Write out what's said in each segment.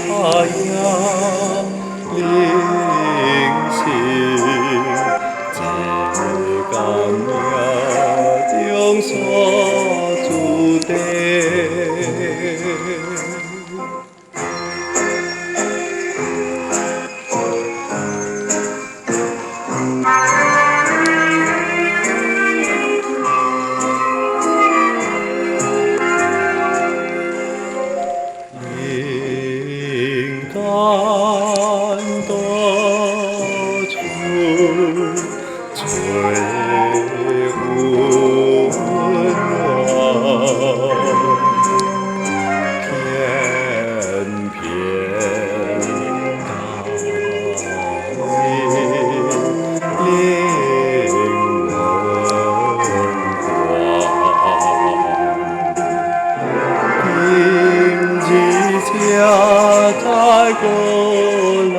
海呀，灵性这甘呀，中所注定。灵感多处最温暖，偏偏道理令人平日家在过南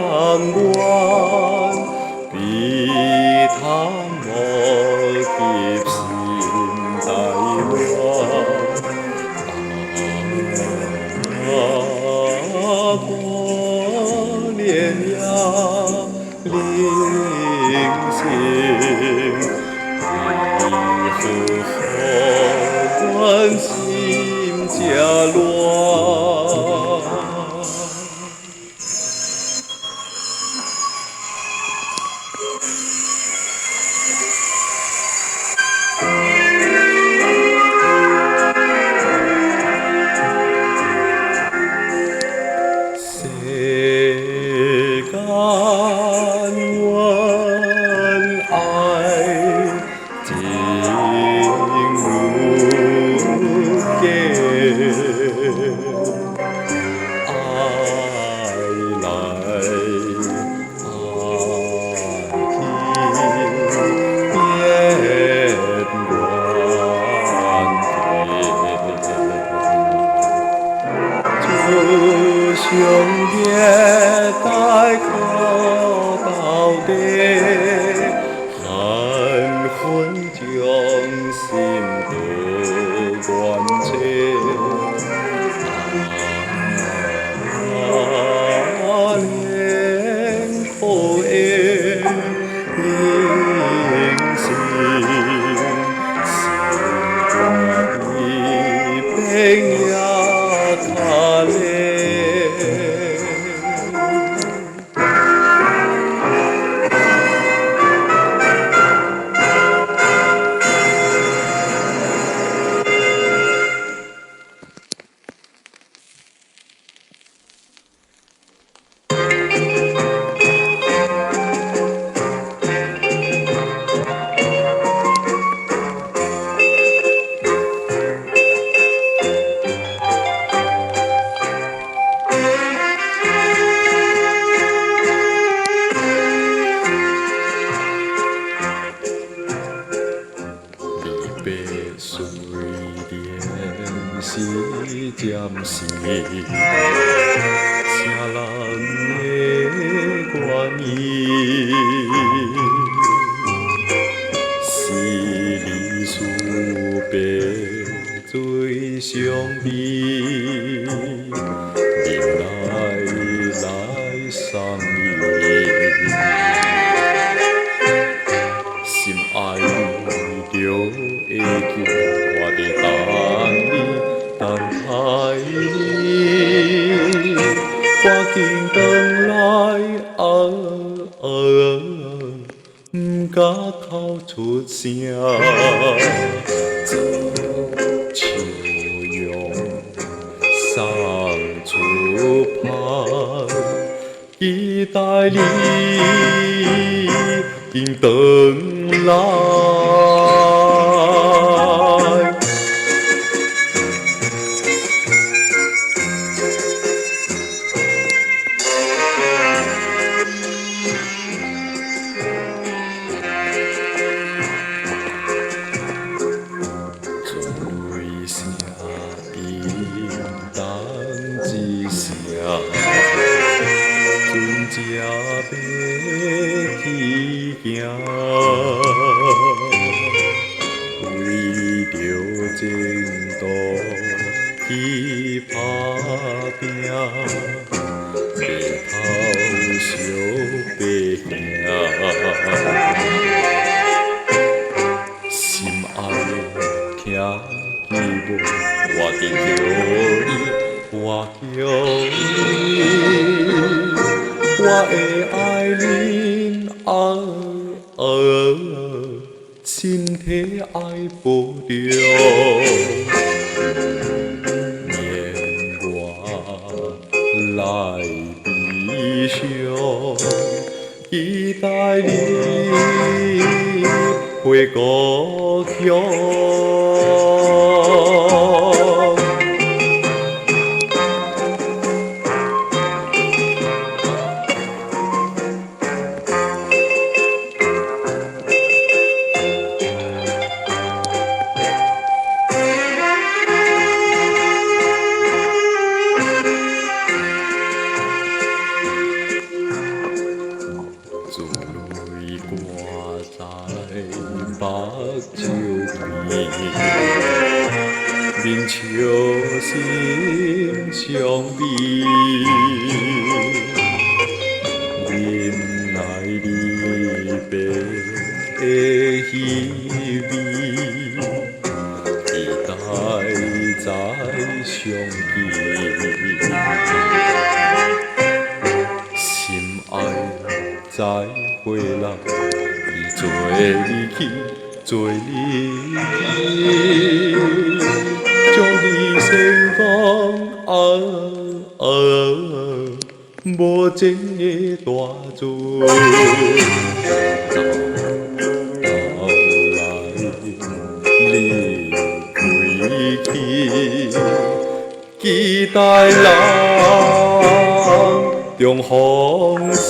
关，比他莫及心大乱。过年呀，零星，一户户关心家乱。世间恩爱情无间，爱来爱去变关天。兄弟待可到底，含混将心不关切。连口言灵性，心挂一杯呀卡嘞。水莲是暂时，啥人的关意？是离思别最伤悲，人来相依。心爱着会记，我伫等你，等待你，赶紧转来不敢哭出声。笑容送出盼，期待你转来。最声音当一声，船只要去行。前途去打拼，日头烧白兄。心爱的听伊无，我伫叫伊，我叫伊，我的爱人身体爱保重。念我来悲伤，期待你回故乡。珠泪挂在目睭边，面笑心伤悲。忍耐离别的稀微，期待再相见。心爱再回来，伊做你去，做你去，祝你成功无情的大船，走来你归去，期待人中风时。